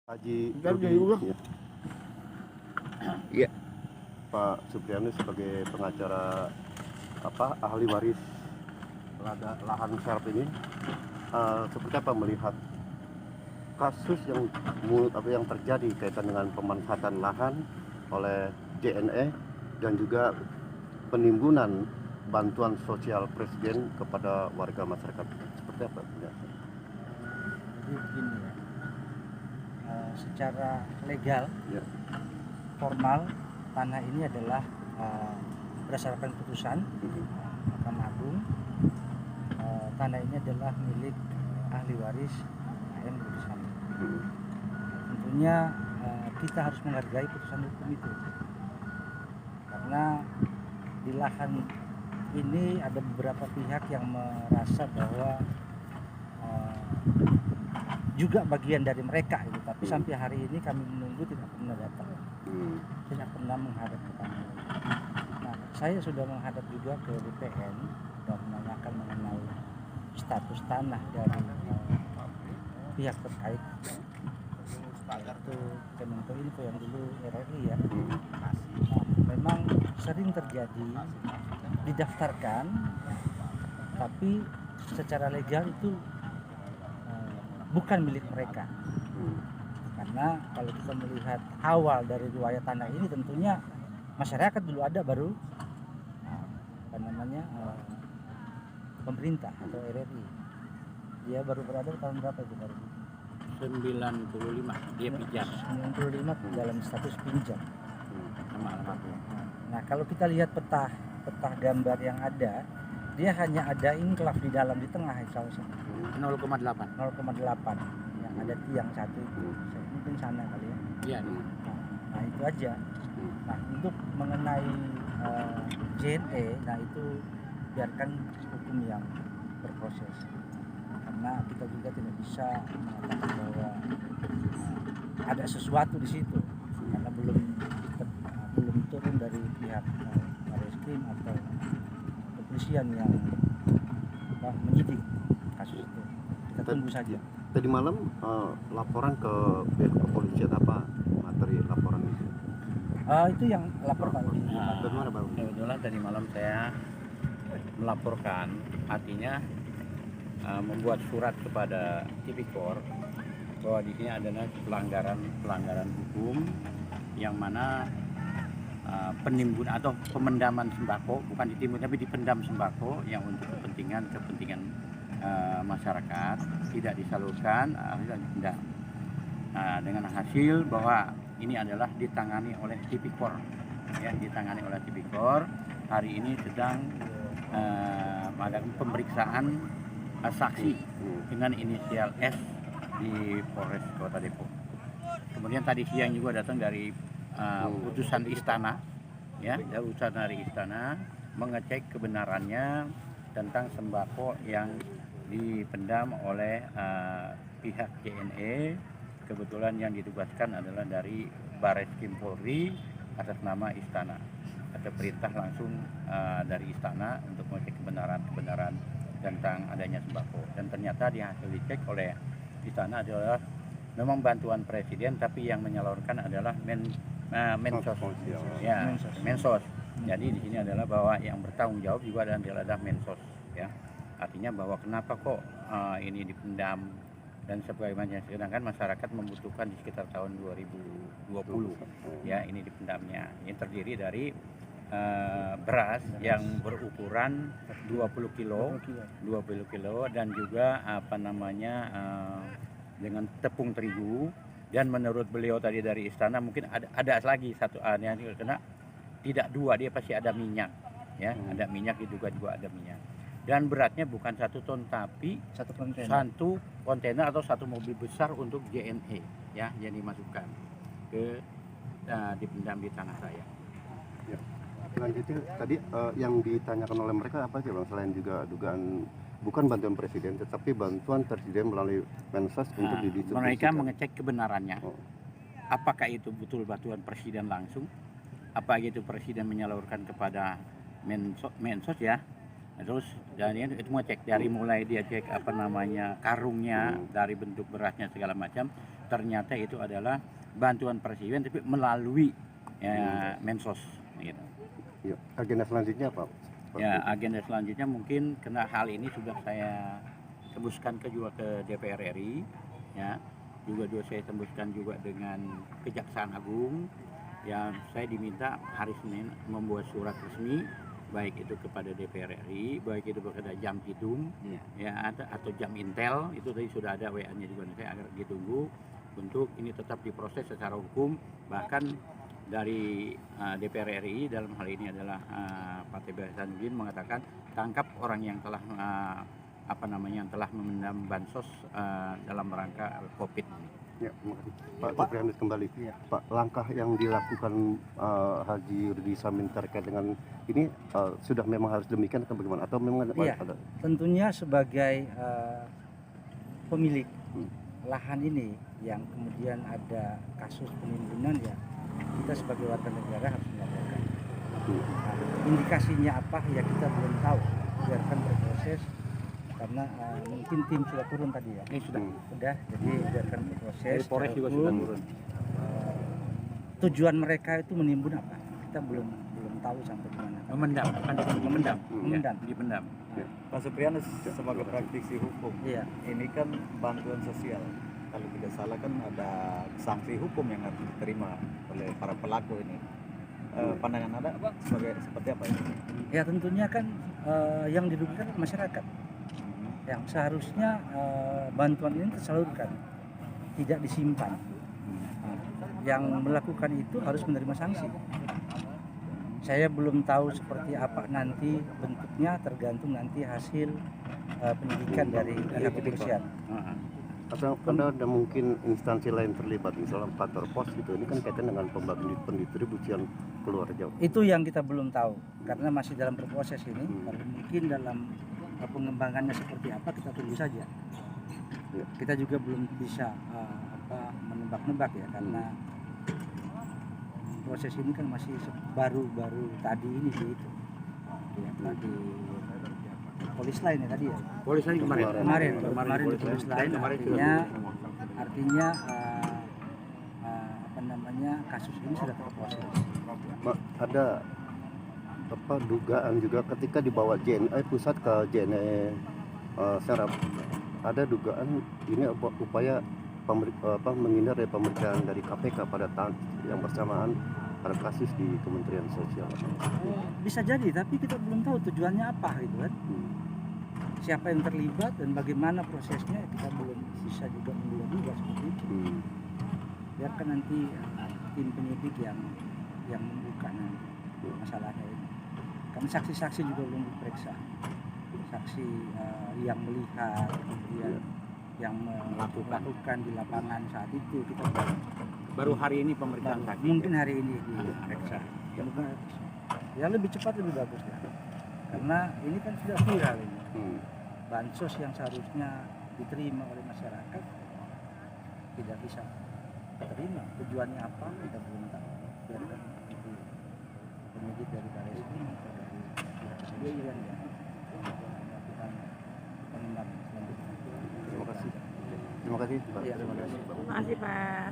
Haji Ntar Rudi, jadi ulang. ya. Iya. Pak Supriyanus sebagai pengacara ahli waris lahan serap ini, seperti apa melihat kasus yang terjadi kaitan dengan pemanfaatan lahan oleh JNE dan juga penimbunan bantuan sosial Presiden kepada warga masyarakat, seperti apa? Ya. Jadi begini ya, secara legal, Ya. formal tanah ini adalah berdasarkan putusan Mahkamah Agung, tanah ini adalah milik ahli waris AM Rudi Samad. Tentunya kita harus menghargai putusan hukum itu, karena di lahan ini ada beberapa pihak yang merasa bahwa juga bagian dari mereka itu, tapi sampai hari ini kami menunggu tidak pernah datang, tidak pernah menghadap ke kami. Nah, saya sudah menghadap juga ke BPN dan menanyakan mengenai status tanah dari pihak terkait, yaitu Kemenkominfo yang dulu RRI ya. Nah, memang sering terjadi didaftarkan, tapi secara legal itu bukan milik mereka. Karena kalau kita melihat awal dari riwayat tanah ini, tentunya masyarakat dulu ada, baru pemerintah atau RRI. Dia baru berada tahun berapa itu baru? 95 dia pinjam 95 dalam status pinjam. sama almarhum. Nah, kalau kita lihat peta gambar yang ada, dia hanya ada inklaf di dalam, di tengah salah satu 0,8. 0,8 yang ada tiang satu itu, mungkin sana kali ya. Iya. Nah itu aja. Nah, untuk mengenai JNE, nah itu biarkan hukum yang berproses, karena kita juga tidak bisa mengatakan bahwa ada sesuatu di situ, karena belum turun dari pihak Barreskrim atau kepolisian yang menyidik kasus itu. Kita tunggu saja. Tadi malam laporan ke pihak kepolisian, apa materi laporan itu? Itu yang lapor Pak Rudi. Bagaimana Bang? Kebetulan tadi malam saya melaporkan, artinya membuat surat kepada Tipikor bahwa di sini adalah pelanggaran hukum yang mana penimbunan atau pemendaman sembako, bukan ditimbun tapi dipendam sembako yang untuk kepentingan masyarakat tidak disalurkan, tidak. Dengan hasil bahwa ini adalah ditangani oleh Tipikor, ya, ditangani oleh Tipikor. Hari ini sedang mengadakan pemeriksaan saksi dengan inisial S di Polres Kota Depok. Kemudian tadi siang juga datang dari utusan istana, ya, dari utusan dari istana mengecek kebenarannya tentang sembako yang dipendam oleh pihak JNE. Kebetulan yang ditugaskan adalah dari Barreskrim Polri atas nama istana. Ada perintah langsung dari istana untuk mengecek kebenaran tentang adanya sembako. Dan ternyata di hasil dicek oleh istana adalah memang bantuan Presiden, tapi yang menyalurkan adalah Mensos. Ya, Mensos. Jadi di sini adalah bahwa yang bertanggung jawab juga adalah Mensos, ya. Artinya bahwa kenapa kok ini dipendam dan sebagainya, sedangkan masyarakat membutuhkan di sekitar tahun 2020, ya, ini dipendamnya. Ini terdiri dari beras yang berukuran 20 kilo dan juga dengan tepung terigu. Dan menurut beliau tadi dari istana, mungkin ada lagi satu aneh, karena tidak dua, dia pasti ada minyak, ya, ada minyak, juga ada minyak. Dan beratnya bukan 1 ton, tapi satu kontainer atau satu mobil besar untuk JNE, ya, yang dimasukkan ke dipendam di tanah saya. Ya. Selanjutnya tadi yang ditanyakan oleh mereka apa sih Bang, selain juga dugaan bukan bantuan Presiden tetapi bantuan Presiden melalui Mensos untuk didistribusikan? Mereka mengecek kebenarannya. Apakah itu betul bantuan Presiden langsung? Apa itu Presiden menyalurkan kepada Mensos, ya? Terus dan itu mau cek dari mulai dia cek karungnya, dari bentuk berasnya segala macam, ternyata itu adalah bantuan presiden tapi melalui Mensos gitu. Ya, agenda selanjutnya apa? Ya, agenda selanjutnya mungkin karena hal ini sudah saya tembuskan juga ke DPR RI, ya. Juga saya tembuskan juga dengan Kejaksaan Agung, yang saya diminta hari Senin membuat surat resmi baik itu kepada DPR RI, baik itu kepada Jam Hitung, ya atau Jam Intel, itu tadi sudah ada WA-nya juga, saya agar ditunggu untuk ini tetap diproses secara hukum. Bahkan dari DPR RI dalam hal ini adalah Pak T.B. Hasanuddin mengatakan tangkap orang yang telah yang telah memendam bansos dalam rangka COVID ini. Ya, makasih. Pak Supriyanus kembali. Ya. Pak, langkah yang dilakukan Haji Rudi Samin terkait dengan ini sudah memang harus demikian atau bagaimana? Atau memang ada? Tentunya sebagai pemilik lahan ini yang kemudian ada kasus penimbunan, ya kita sebagai warga negara harus melaporkan. Indikasinya apa ya kita belum tahu, biarkan berproses karena mungkin tim sudah turun tadi ya. Ini sudah. Jadi biarkan berproses. Dari Polres juga sudah turun. Tujuan mereka itu menimbun apa? Kita belum tahu sampai di mana. Memendam, kan memendam. Memendam. Ya, dipendam. Pak Supriyanus sebagai praktisi hukum, Iya. ini kan bantuan sosial. Kalau tidak salah kan ada sanksi hukum yang harus diterima oleh para pelaku ini. Pandangan Anda seperti apa ini? Ya tentunya kan yang dirugikan masyarakat. Yang seharusnya bantuan ini tersalurkan, tidak disimpan. Yang melakukan itu harus menerima sanksi. Saya belum tahu seperti apa nanti bentuknya, tergantung nanti hasil penyidikan dari pihak kepolisian. Atau ada mungkin instansi lain terlibat, misalnya kantor pos gitu, ini kan kaitan dengan pendistribusian keluar Jawa. Itu yang kita belum tahu karena masih dalam berproses ini. Kalau mungkin dalam pengembangannya seperti apa kita tunggu saja. Ya. Kita juga belum bisa menebak-nebak ya karena proses ini kan masih baru tadi ini gitu. Di polis lain ya tadi ya. Polis lain kemarin Di polis lain artinya kasus ini sudah terproses. Ada dugaan juga ketika dibawa JNE pusat ke JNE Serap, ada dugaan ini upaya menghindar dari pemeriksaan dari KPK pada tahun yang bersamaan pada kasus di Kementerian Sosial. Bisa jadi, tapi kita belum tahu tujuannya apa gitu kan. Siapa yang terlibat dan bagaimana prosesnya kita belum bisa juga menduga seperti itu. Biarkan nanti tim penyidik yang membuka nanti masalahnya ini. Karena saksi-saksi juga belum diperiksa. Saksi yang melihat, kemudian yang melakukan di lapangan saat itu kita baru hari ini pemeriksaan saksi. Mungkin hari ini diperiksa. Ya lebih cepat lebih bagus ya. Karena ini kan sudah viral ini. Bansos yang seharusnya diterima oleh masyarakat tidak bisa terima. Tujuannya apa kita belum tahu. Biarkan itu penyidik dari Baris ini atau dari kepolisian yang melakukan pengembangan selanjutnya. Terima kasih Pak. Ya, terima kasih. Terima kasih Pak.